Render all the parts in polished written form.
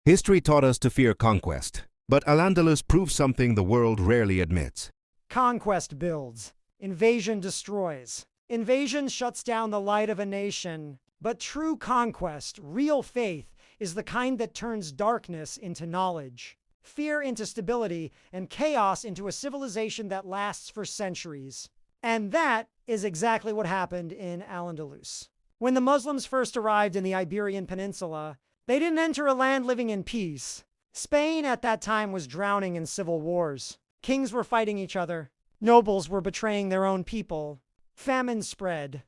History taught us to fear conquest, but Al-Andalus proves something the world rarely admits. Conquest builds. Invasion destroys. Invasion shuts down the light of a nation. But true conquest, real faith, is the kind that turns darkness into knowledge, fear into stability, and chaos into a civilization that lasts for centuries. And that is exactly what happened in Al-Andalus. When the Muslims first arrived in the Iberian Peninsula, they didn't enter a land living in peace. Spain at that time was drowning in civil wars. Kings were fighting each other. Nobles were betraying their own people. Famine spread.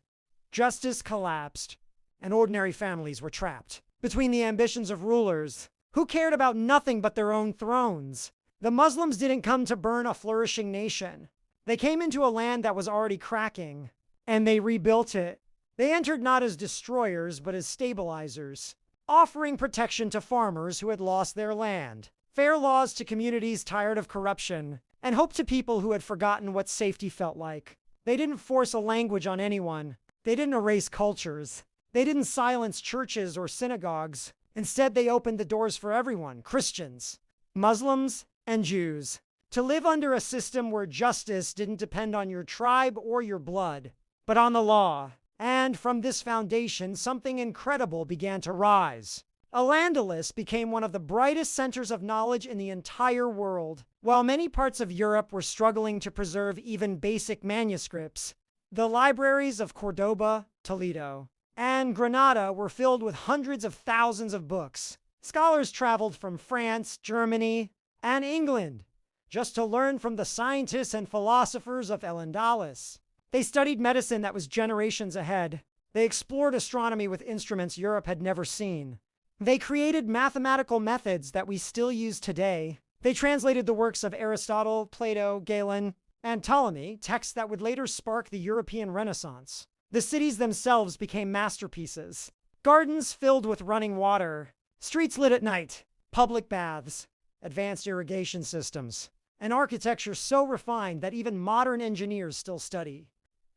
Justice collapsed. And ordinary families were trapped between the ambitions of rulers who cared about nothing but their own thrones. The Muslims didn't come to burn a flourishing nation. They came into a land that was already cracking, and they rebuilt it. They entered not as destroyers, but as stabilizers, offering protection to farmers who had lost their land, fair laws to communities tired of corruption, and hope to people who had forgotten what safety felt like. They didn't force a language on anyone. They didn't erase cultures. They didn't silence churches or synagogues. Instead, they opened the doors for everyone, Christians, Muslims, and Jews, to live under a system where justice didn't depend on your tribe or your blood, but on the law. And from this foundation, something incredible began to rise. Al-Andalus became one of the brightest centers of knowledge in the entire world. While many parts of Europe were struggling to preserve even basic manuscripts, the libraries of Cordoba, Toledo, and Granada were filled with hundreds of thousands of books. Scholars traveled from France, Germany, and England just to learn from the scientists and philosophers of Al-Andalus. They studied medicine that was generations ahead. They explored astronomy with instruments Europe had never seen. They created mathematical methods that we still use today. They translated the works of Aristotle, Plato, Galen, and Ptolemy, texts that would later spark the European Renaissance. The cities themselves became masterpieces. Gardens filled with running water, streets lit at night, public baths, advanced irrigation systems, and architecture so refined that even modern engineers still study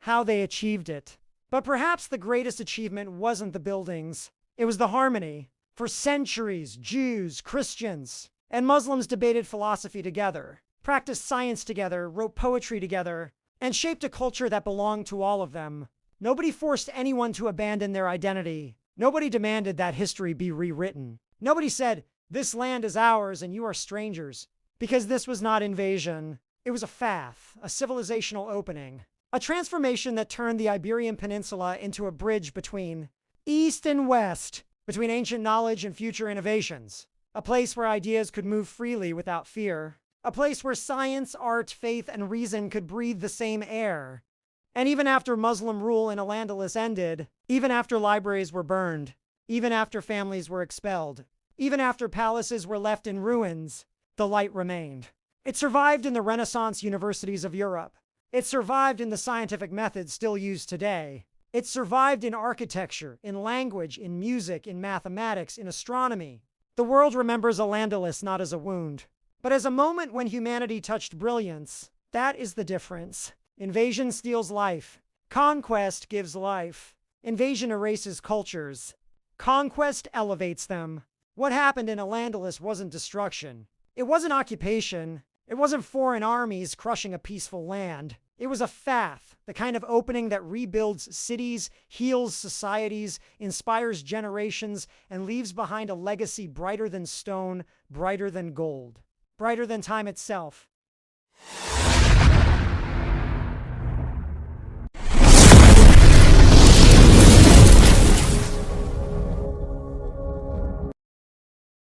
how they achieved it. But perhaps the greatest achievement wasn't the buildings. It was the harmony. For centuries, Jews, Christians, and Muslims debated philosophy together, practiced science together, wrote poetry together, and shaped a culture that belonged to all of them. Nobody forced anyone to abandon their identity. Nobody demanded that history be rewritten. Nobody said, "This land is ours and you are strangers," because this was not invasion. It was a Fath, a civilizational opening, a transformation that turned the Iberian Peninsula into a bridge between East and West, between ancient knowledge and future innovations, a place where ideas could move freely without fear, a place where science, art, faith, and reason could breathe the same air. And even after Muslim rule in Al-Andalus ended, even after libraries were burned, even after families were expelled, even after palaces were left in ruins, the light remained. It survived in the Renaissance universities of Europe. It survived in the scientific methods still used today. It survived in architecture, in language, in music, in mathematics, in astronomy. The world remembers Al-Andalus not as a wound, but as a moment when humanity touched brilliance. That is the difference. Invasion steals life. Conquest gives life. Invasion erases cultures. Conquest elevates them. What happened in Al-Andalus wasn't destruction. It wasn't occupation. It wasn't foreign armies crushing a peaceful land. It was a Fath, the kind of opening that rebuilds cities, heals societies, inspires generations, and leaves behind a legacy brighter than stone, brighter than gold, brighter than time itself.